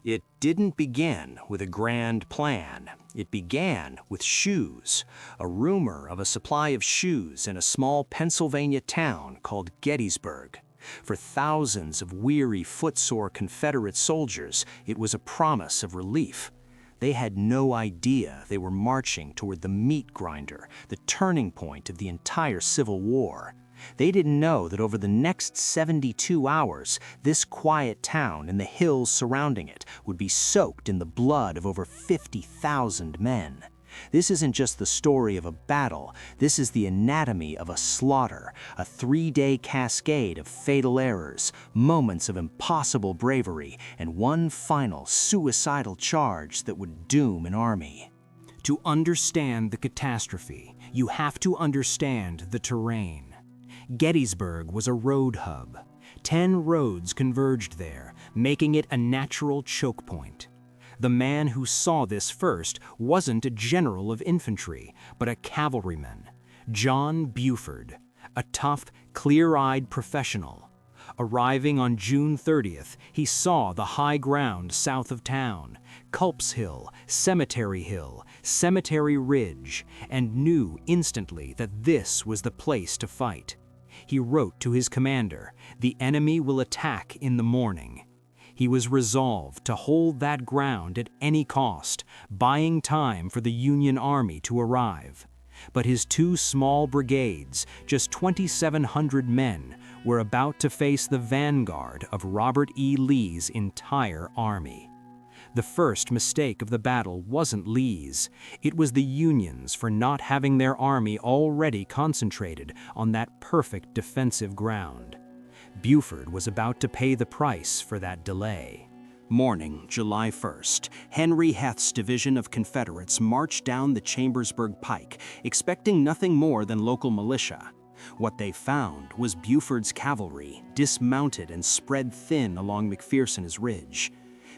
It didn't begin with a grand plan. It began with shoes, a rumor of a supply of shoes in a small Pennsylvania town called Gettysburg. For thousands of weary, footsore Confederate soldiers, it was a promise of relief. They had no idea they were marching toward the meat grinder, the turning point of the entire Civil War. They didn't know that over the next 72 hours, this quiet town and the hills surrounding it would be soaked in the blood of over 50,000 men. This isn't just the story of a battle, this is the anatomy of a slaughter, a 3-day cascade of fatal errors, moments of impossible bravery, and one final suicidal charge that would doom an army. To understand the catastrophe, you have to understand the terrain. Gettysburg was a road hub. 10 roads converged there, making it a natural choke point. The man who saw this first wasn't a general of infantry, but a cavalryman, John Buford, a tough, clear-eyed professional. Arriving on June 30th, he saw the high ground south of town, Culp's Hill, Cemetery Ridge, and knew instantly that this was the place to fight. He wrote to his commander, "The enemy will attack in the morning." He was resolved to hold that ground at any cost, buying time for the Union Army to arrive. But his 2 small brigades, just 2,700 men, were about to face the vanguard of Robert E. Lee's entire army. The first mistake of the battle wasn't Lee's. It was the Union's for not having their army already concentrated on that perfect defensive ground. Buford was about to pay the price for that delay. Morning, July 1st, Henry Heth's division of Confederates marched down the Chambersburg Pike, expecting nothing more than local militia. What they found was Buford's cavalry, dismounted and spread thin along McPherson's Ridge.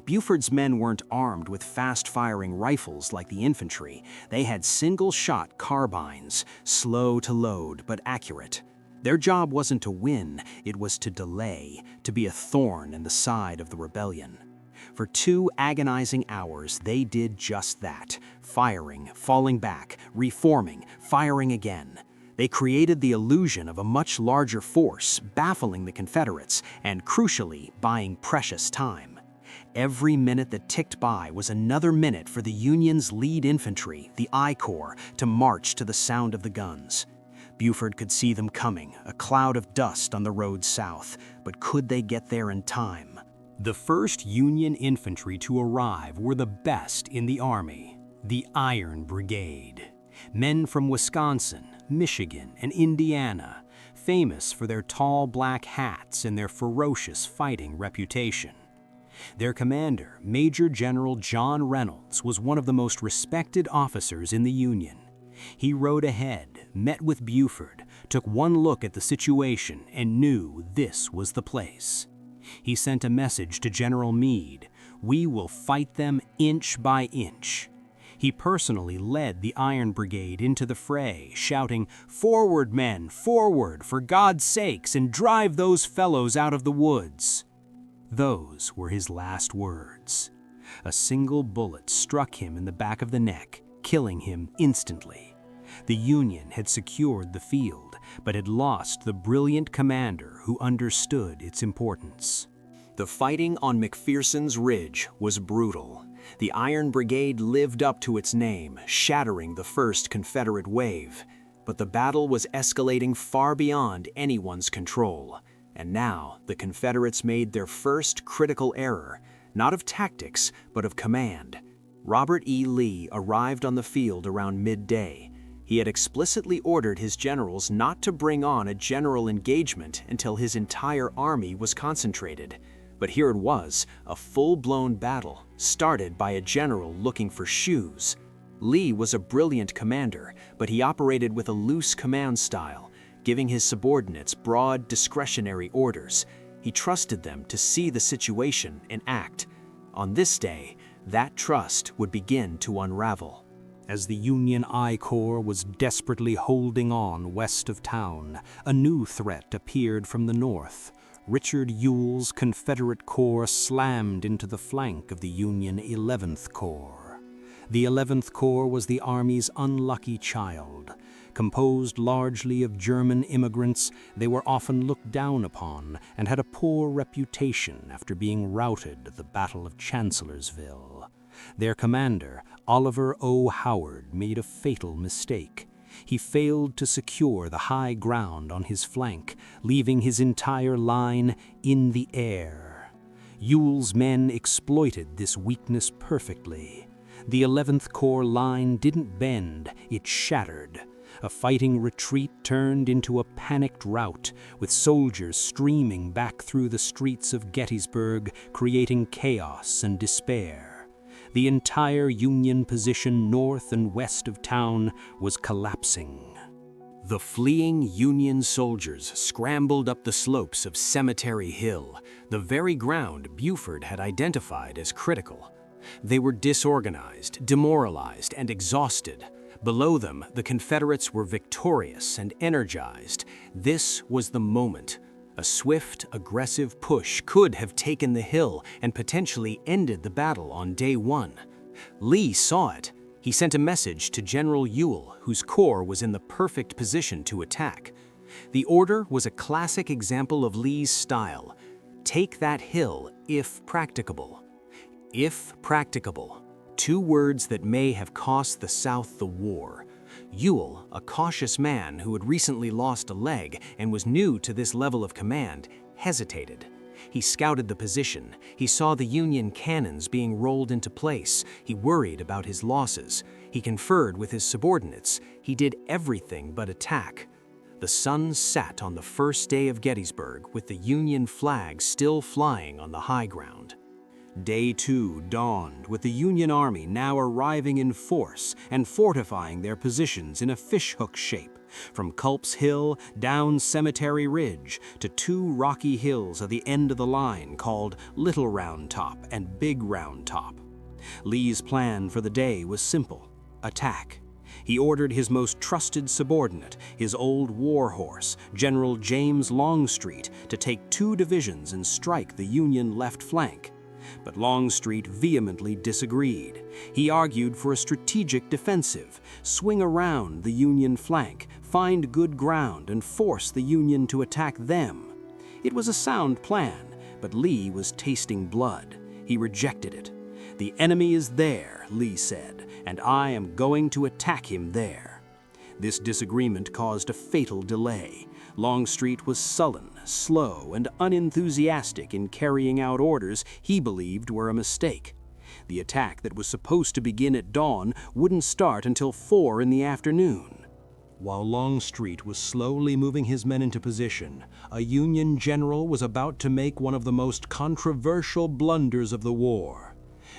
Buford's men weren't armed with fast-firing rifles like the infantry. They had single-shot carbines, slow to load but accurate. Their job wasn't to win, it was to delay, to be a thorn in the side of the rebellion. For 2 agonizing hours, they did just that, firing, falling back, reforming, firing again. They created the illusion of a much larger force, baffling the Confederates, and crucially, buying precious time. Every minute that ticked by was another minute for the Union's lead infantry, the I Corps, to march to the sound of the guns. Buford could see them coming, a cloud of dust on the road south, but could they get there in time? The first Union infantry to arrive were the best in the Army, the Iron Brigade. Men from Wisconsin, Michigan, and Indiana, famous for their tall black hats and their ferocious fighting reputation. Their commander, Major General John Reynolds, was one of the most respected officers in the Union. He rode ahead, met with Buford, took one look at the situation, and knew this was the place. He sent a message to General Meade, "We will fight them inch by inch." He personally led the Iron Brigade into the fray, shouting, "Forward, men, forward, for God's sakes, and drive those fellows out of the woods." Those were his last words. A single bullet struck him in the back of the neck, killing him instantly. The Union had secured the field, but had lost the brilliant commander who understood its importance. The fighting on McPherson's Ridge was brutal. The Iron Brigade lived up to its name, shattering the first Confederate wave. But the battle was escalating far beyond anyone's control. And now the Confederates made their first critical error, not of tactics, but of command. Robert E. Lee arrived on the field around midday. He had explicitly ordered his generals not to bring on a general engagement until his entire army was concentrated. But here it was, a full-blown battle, started by a general looking for shoes. Lee was a brilliant commander, but he operated with a loose command style, giving his subordinates broad, discretionary orders. He trusted them to see the situation and act. On this day, that trust would begin to unravel. As the Union I Corps was desperately holding on west of town, a new threat appeared from the north. Richard Ewell's Confederate Corps slammed into the flank of the Union 11th Corps. The 11th Corps was the Army's unlucky child. Composed largely of German immigrants, they were often looked down upon and had a poor reputation after being routed at the Battle of Chancellorsville. Their commander, Oliver O. Howard, made a fatal mistake. He failed to secure the high ground on his flank, leaving his entire line in the air. Ewell's men exploited this weakness perfectly. The 11th Corps line didn't bend, it shattered. A fighting retreat turned into a panicked rout, with soldiers streaming back through the streets of Gettysburg, creating chaos and despair. The entire Union position north and west of town was collapsing. The fleeing Union soldiers scrambled up the slopes of Cemetery Hill, the very ground Buford had identified as critical. They were disorganized, demoralized, and exhausted. Below them, the Confederates were victorious and energized. This was the moment. A swift, aggressive push could have taken the hill and potentially ended the battle on day one. Lee saw it. He sent a message to General Ewell, whose corps was in the perfect position to attack. The order was a classic example of Lee's style. Take that hill if practicable. If practicable. Two words that may have cost the South the war. Ewell, a cautious man who had recently lost a leg and was new to this level of command, hesitated. He scouted the position. He saw the Union cannons being rolled into place. He worried about his losses. He conferred with his subordinates. He did everything but attack. The sun set on the first day of Gettysburg with the Union flag still flying on the high ground. Day 2 dawned with the Union Army now arriving in force and fortifying their positions in a fishhook shape, from Culp's Hill down Cemetery Ridge to two rocky hills at the end of the line called Little Round Top and Big Round Top. Lee's plan for the day was simple: attack. He ordered his most trusted subordinate, his old war horse, General James Longstreet, to take 2 divisions and strike the Union left flank. But Longstreet vehemently disagreed. He argued for a strategic defensive, swing around the Union flank, find good ground, and force the Union to attack them. It was a sound plan, but Lee was tasting blood. He rejected it. "The enemy is there," Lee said, "and I am going to attack him there." This disagreement caused a fatal delay. Longstreet was sullen, slow, and unenthusiastic in carrying out orders he believed were a mistake. The attack that was supposed to begin at dawn wouldn't start until 4 in the afternoon. While Longstreet was slowly moving his men into position, a Union general was about to make one of the most controversial blunders of the war.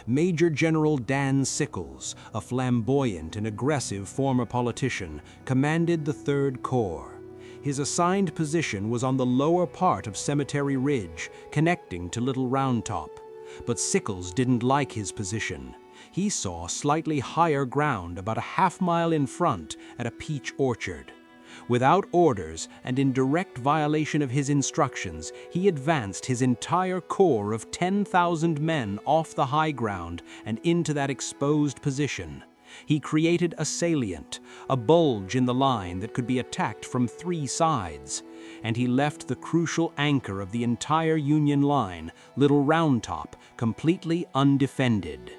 Major General Dan Sickles, a flamboyant and aggressive former politician, commanded the 3rd Corps. His assigned position was on the lower part of Cemetery Ridge, connecting to Little Round Top. But Sickles didn't like his position. He saw slightly higher ground about a half-mile in front at a peach orchard. Without orders and in direct violation of his instructions, he advanced his entire corps of 10,000 men off the high ground and into that exposed position. He created a salient, a bulge in the line that could be attacked from 3 sides, and he left the crucial anchor of the entire Union line, Little Round Top, completely undefended.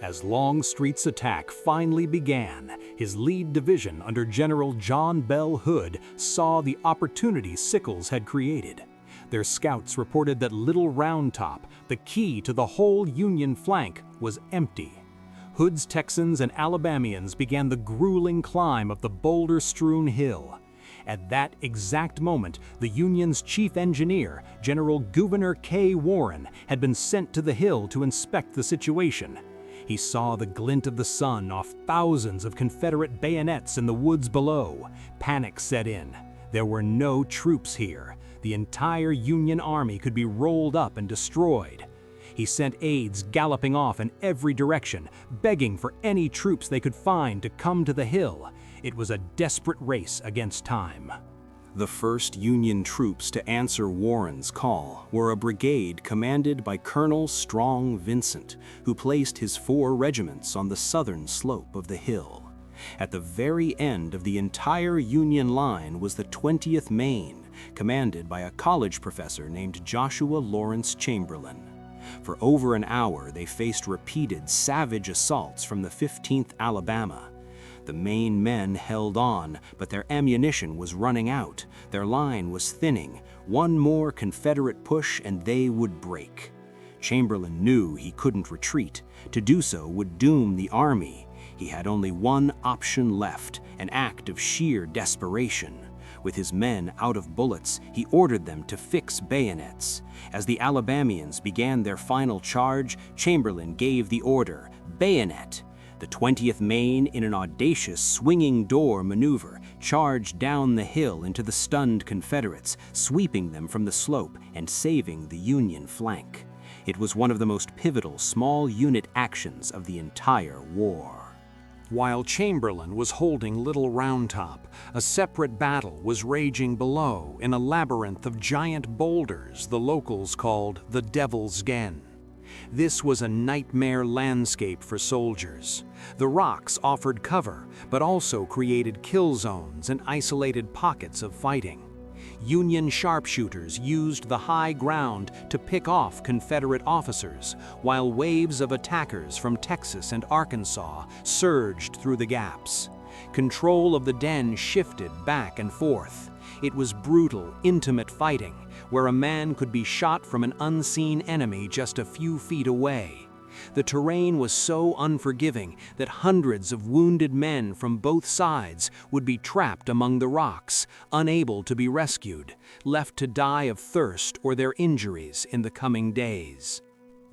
As Longstreet's attack finally began, his lead division under General John Bell Hood saw the opportunity Sickles had created. Their scouts reported that Little Round Top, the key to the whole Union flank, was empty. Hood's Texans and Alabamians began the grueling climb of the boulder-strewn hill. At that exact moment, the Union's chief engineer, General Gouverneur K. Warren, had been sent to the hill to inspect the situation. He saw the glint of the sun off thousands of Confederate bayonets in the woods below. Panic set in. There were no troops here. The entire Union army could be rolled up and destroyed. He sent aides galloping off in every direction, begging for any troops they could find to come to the hill. It was a desperate race against time. The first Union troops to answer Warren's call were a brigade commanded by Colonel Strong Vincent, who placed his 4 regiments on the southern slope of the hill. At the very end of the entire Union line was the 20th Maine, commanded by a college professor named Joshua Lawrence Chamberlain. For over an hour, they faced repeated savage assaults from the 15th Alabama. The Maine men held on, but their ammunition was running out. Their line was thinning. One more Confederate push and they would break. Chamberlain knew he couldn't retreat. To do so would doom the army. He had only one option left, an act of sheer desperation. With his men out of bullets, he ordered them to fix bayonets. As the Alabamians began their final charge, Chamberlain gave the order, "Bayonet!" The 20th Maine, in an audacious swinging door maneuver, charged down the hill into the stunned Confederates, sweeping them from the slope and saving the Union flank. It was one of the most pivotal small unit actions of the entire war. While Chamberlain was holding Little Round Top, a separate battle was raging below in a labyrinth of giant boulders the locals called the Devil's Den. This was a nightmare landscape for soldiers. The rocks offered cover, but also created kill zones and isolated pockets of fighting. Union sharpshooters used the high ground to pick off Confederate officers, while waves of attackers from Texas and Arkansas surged through the gaps. Control of the den shifted back and forth. It was brutal, intimate fighting, where a man could be shot from an unseen enemy just a few feet away. The terrain was so unforgiving that hundreds of wounded men from both sides would be trapped among the rocks, unable to be rescued, left to die of thirst or their injuries in the coming days.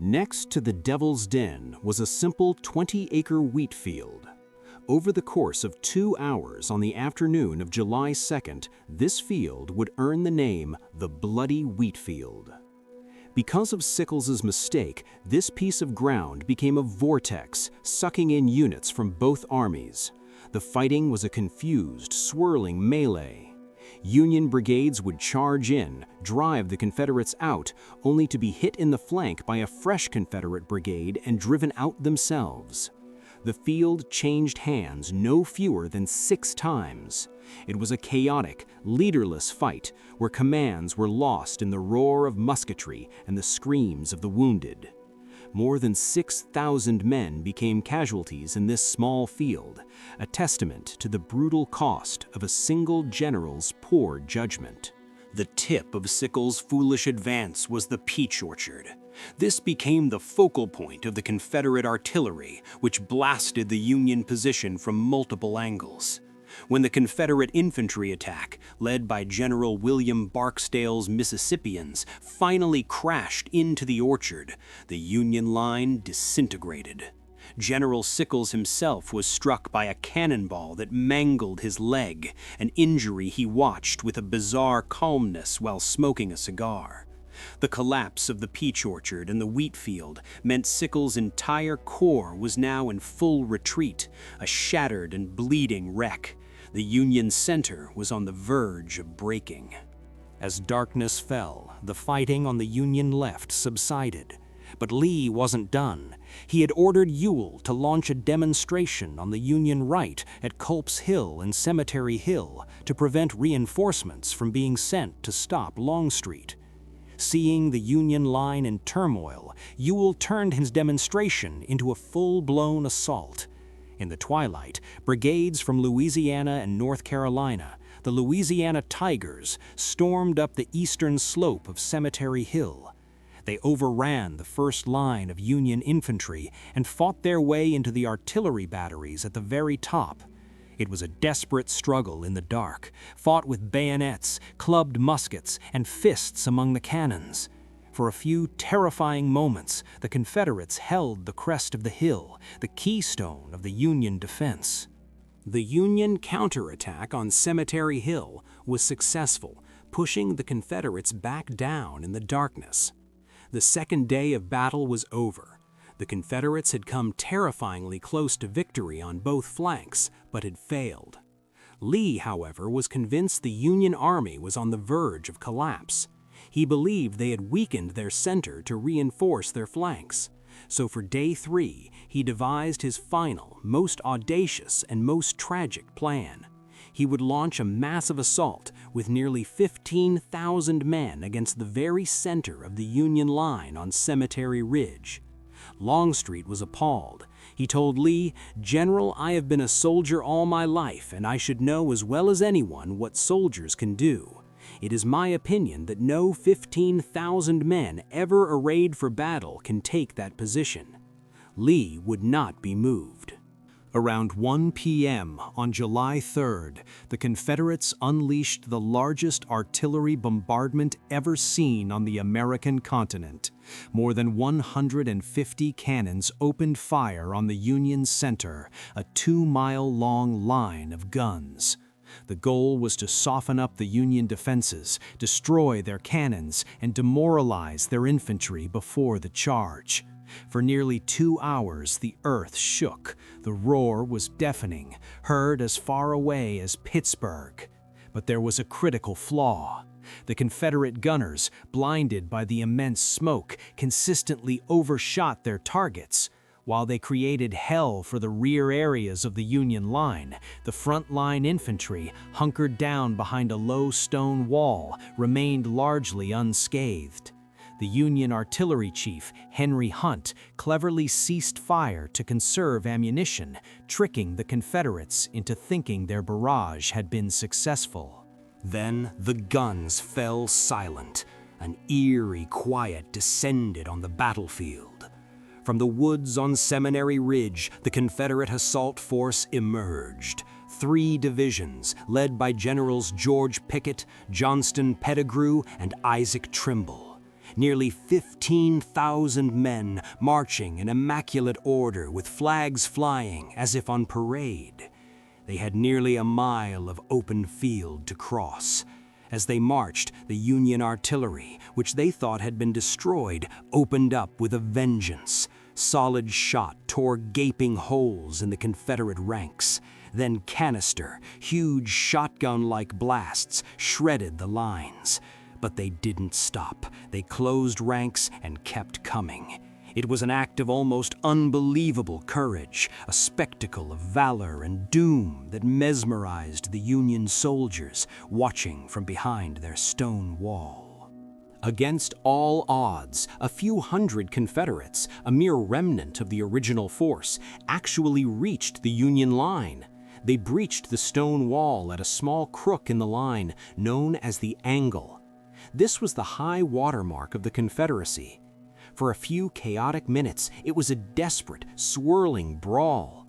Next to the Devil's Den was a simple 20-acre wheat field. Over the course of 2 hours on the afternoon of July 2nd, this field would earn the name the Bloody Wheat Field. Because of Sickles's mistake, this piece of ground became a vortex, sucking in units from both armies. The fighting was a confused, swirling melee. Union brigades would charge in, drive the Confederates out, only to be hit in the flank by a fresh Confederate brigade and driven out themselves. The field changed hands no fewer than 6 times. It was a chaotic, leaderless fight where commands were lost in the roar of musketry and the screams of the wounded. More than 6,000 men became casualties in this small field, a testament to the brutal cost of a single general's poor judgment. The tip of Sickles's foolish advance was the peach orchard. This became the focal point of the Confederate artillery, which blasted the Union position from multiple angles. When the Confederate infantry attack, led by General William Barksdale's Mississippians, finally crashed into the orchard, the Union line disintegrated. General Sickles himself was struck by a cannonball that mangled his leg, an injury he watched with a bizarre calmness while smoking a cigar. The collapse of the peach orchard and the wheat field meant Sickles's entire corps was now in full retreat, a shattered and bleeding wreck. The Union center was on the verge of breaking. As darkness fell, the fighting on the Union left subsided. But Lee wasn't done. He had ordered Ewell to launch a demonstration on the Union right at Culp's Hill and Cemetery Hill to prevent reinforcements from being sent to stop Longstreet. Seeing the Union line in turmoil, Ewell turned his demonstration into a full-blown assault. In the twilight, brigades from Louisiana and North Carolina, the Louisiana Tigers, stormed up the eastern slope of Cemetery Hill. They overran the first line of Union infantry and fought their way into the artillery batteries at the very top. It was a desperate struggle in the dark, fought with bayonets, clubbed muskets, and fists among the cannons. For a few terrifying moments, the Confederates held the crest of the hill, the keystone of the Union defense. The Union counterattack on Cemetery Hill was successful, pushing the Confederates back down in the darkness. The second day of battle was over. The Confederates had come terrifyingly close to victory on both flanks, but had failed. Lee, however, was convinced the Union Army was on the verge of collapse. He believed they had weakened their center to reinforce their flanks. So for day 3, he devised his final, most audacious, and most tragic plan. He would launch a massive assault with nearly 15,000 men against the very center of the Union line on Cemetery Ridge. Longstreet was appalled. He told Lee, "General, I have been a soldier all my life, and I should know as well as anyone what soldiers can do. It is my opinion that no 15,000 men ever arrayed for battle can take that position." Lee would not be moved. Around 1 p.m. on July 3rd, the Confederates unleashed the largest artillery bombardment ever seen on the American continent. More than 150 cannons opened fire on the Union center, a 2-mile-long line of guns. The goal was to soften up the Union defenses, destroy their cannons, and demoralize their infantry before the charge. For nearly 2 hours, the earth shook. The roar was deafening, heard as far away as Pittsburgh. But there was a critical flaw. The Confederate gunners, blinded by the immense smoke, consistently overshot their targets. While they created hell for the rear areas of the Union line, the front-line infantry, hunkered down behind a low stone wall, remained largely unscathed. The Union artillery chief, Henry Hunt, cleverly ceased fire to conserve ammunition, tricking the Confederates into thinking their barrage had been successful. Then the guns fell silent. An eerie quiet descended on the battlefield. From the woods on Seminary Ridge, the Confederate assault force emerged. 3 divisions, led by Generals George Pickett, Johnston Pettigrew, and Isaac Trimble. Nearly 15,000 men marching in immaculate order with flags flying as if on parade. They had nearly a mile of open field to cross. As they marched, the Union artillery, which they thought had been destroyed, opened up with a vengeance. Solid shot tore gaping holes in the Confederate ranks. Then canister, huge shotgun-like blasts, shredded the lines. But they didn't stop. They closed ranks and kept coming. It was an act of almost unbelievable courage, a spectacle of valor and doom that mesmerized the Union soldiers watching from behind their stone wall. Against all odds, a few hundred Confederates, a mere remnant of the original force, actually reached the Union line. They breached the stone wall at a small crook in the line known as the Angle. This was the high watermark of the Confederacy. For a few chaotic minutes, it was a desperate, swirling brawl.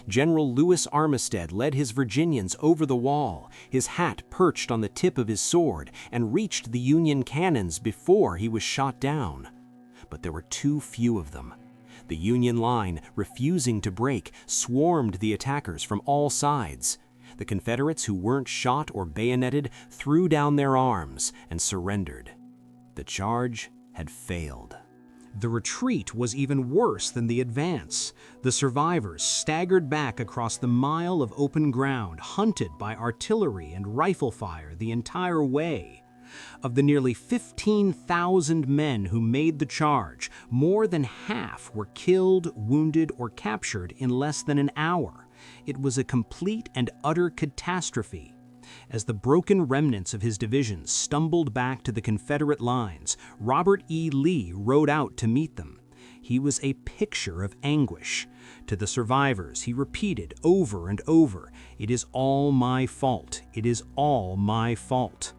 General Lewis Armistead led his Virginians over the wall, his hat perched on the tip of his sword, and reached the Union cannons before he was shot down. But there were too few of them. The Union line, refusing to break, swarmed the attackers from all sides. The Confederates who weren't shot or bayoneted threw down their arms and surrendered. The charge had failed. The retreat was even worse than the advance. The survivors staggered back across the mile of open ground, hunted by artillery and rifle fire the entire way. Of the nearly 15,000 men who made the charge, more than half were killed, wounded, or captured in less than an hour. It was a complete and utter catastrophe. As the broken remnants of his divisions stumbled back to the Confederate lines, Robert E. Lee rode out to meet them. He was a picture of anguish. To the survivors, he repeated over and over, "It is all my fault. It is all my fault."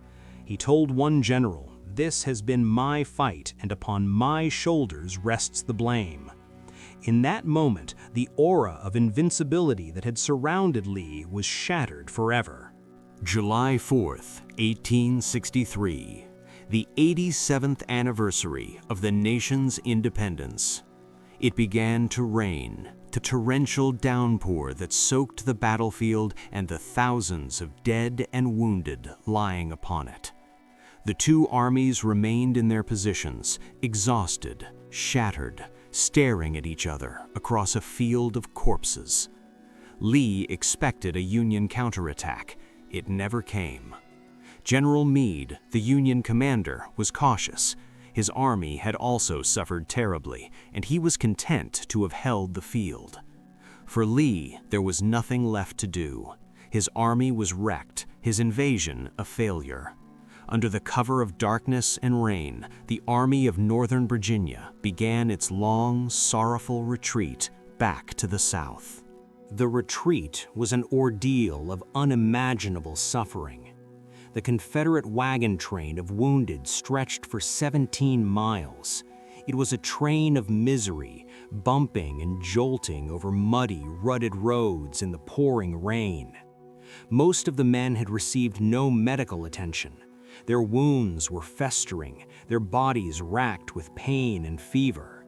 He told one general, "This has been my fight, and upon my shoulders rests the blame." In that moment, the aura of invincibility that had surrounded Lee was shattered forever. July 4th, 1863, the 87th anniversary of the nation's independence. It began to rain, the torrential downpour that soaked the battlefield and the thousands of dead and wounded lying upon it. The two armies remained in their positions, exhausted, shattered, staring at each other across a field of corpses. Lee expected a Union counterattack. It never came. General Meade, the Union commander, was cautious. His army had also suffered terribly, and he was content to have held the field. For Lee, there was nothing left to do. His army was wrecked, his invasion a failure. Under the cover of darkness and rain, the Army of Northern Virginia began its long, sorrowful retreat back to the South. The retreat was an ordeal of unimaginable suffering. The Confederate wagon train of wounded stretched for 17 miles. It was a train of misery, bumping and jolting over muddy, rutted roads in the pouring rain. Most of the men had received no medical attention. Their wounds were festering, their bodies racked with pain and fever.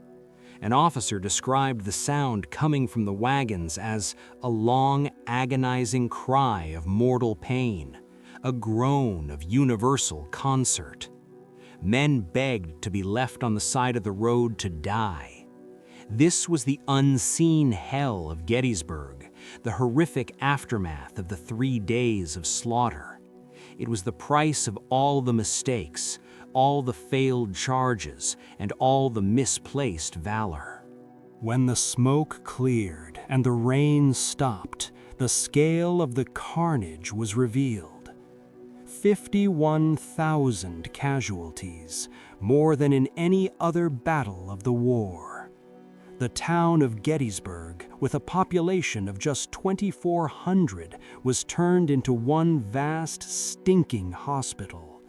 An officer described the sound coming from the wagons as a long, agonizing cry of mortal pain, a groan of universal concert. Men begged to be left on the side of the road to die. This was the unseen hell of Gettysburg, the horrific aftermath of the 3 days of slaughter. It was the price of all the mistakes, all the failed charges, and all the misplaced valor. When the smoke cleared and the rain stopped, the scale of the carnage was revealed. 51,000 casualties, more than in any other battle of the war. The town of Gettysburg, with a population of just 2,400, was turned into one vast, stinking hospital.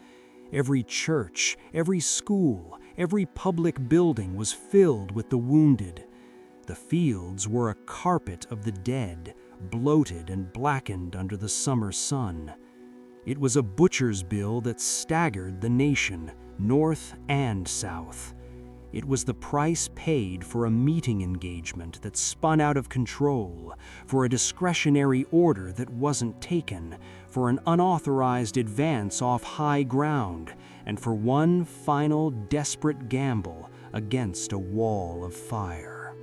Every church, every school, every public building was filled with the wounded. The fields were a carpet of the dead, bloated and blackened under the summer sun. It was a butcher's bill that staggered the nation, north and south. It was the price paid for a meeting engagement that spun out of control, for a discretionary order that wasn't taken, for an unauthorized advance off high ground, and for one final desperate gamble against a wall of fire.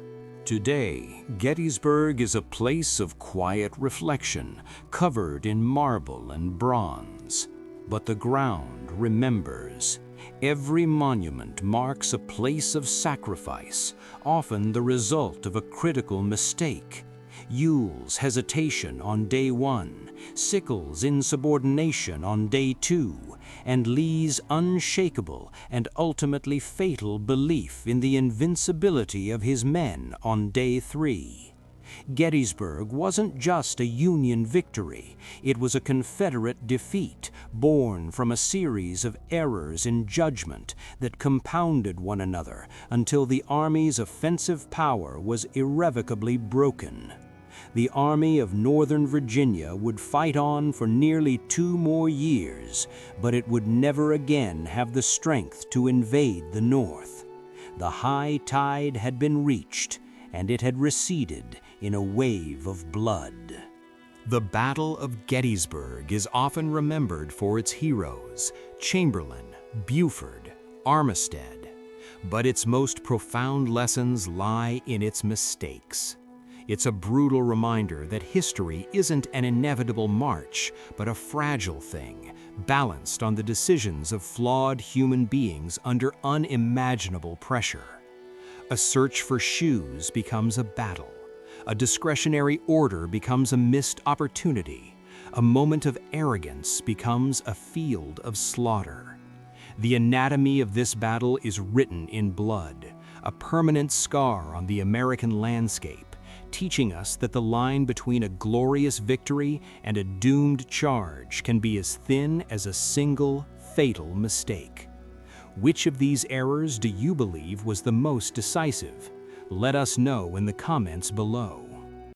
Today, Gettysburg is a place of quiet reflection, covered in marble and bronze. But the ground remembers. Every monument marks a place of sacrifice, often the result of a critical mistake. Ewell's hesitation on day 1, Sickles' insubordination on day 2, and Lee's unshakable and ultimately fatal belief in the invincibility of his men on day 3. Gettysburg wasn't just a Union victory, it was a Confederate defeat, born from a series of errors in judgment that compounded one another until the Army's offensive power was irrevocably broken. The Army of Northern Virginia would fight on for nearly 2 more years, but it would never again have the strength to invade the North. The high tide had been reached, and it had receded in a wave of blood. The Battle of Gettysburg is often remembered for its heroes, Chamberlain, Buford, Armistead. But its most profound lessons lie in its mistakes. It's a brutal reminder that history isn't an inevitable march, but a fragile thing, balanced on the decisions of flawed human beings under unimaginable pressure. A search for shoes becomes a battle. A discretionary order becomes a missed opportunity. A moment of arrogance becomes a field of slaughter. The anatomy of this battle is written in blood, a permanent scar on the American landscape, teaching us that the line between a glorious victory and a doomed charge can be as thin as a single fatal mistake. Which of these errors do you believe was the most decisive? Let us know in the comments below.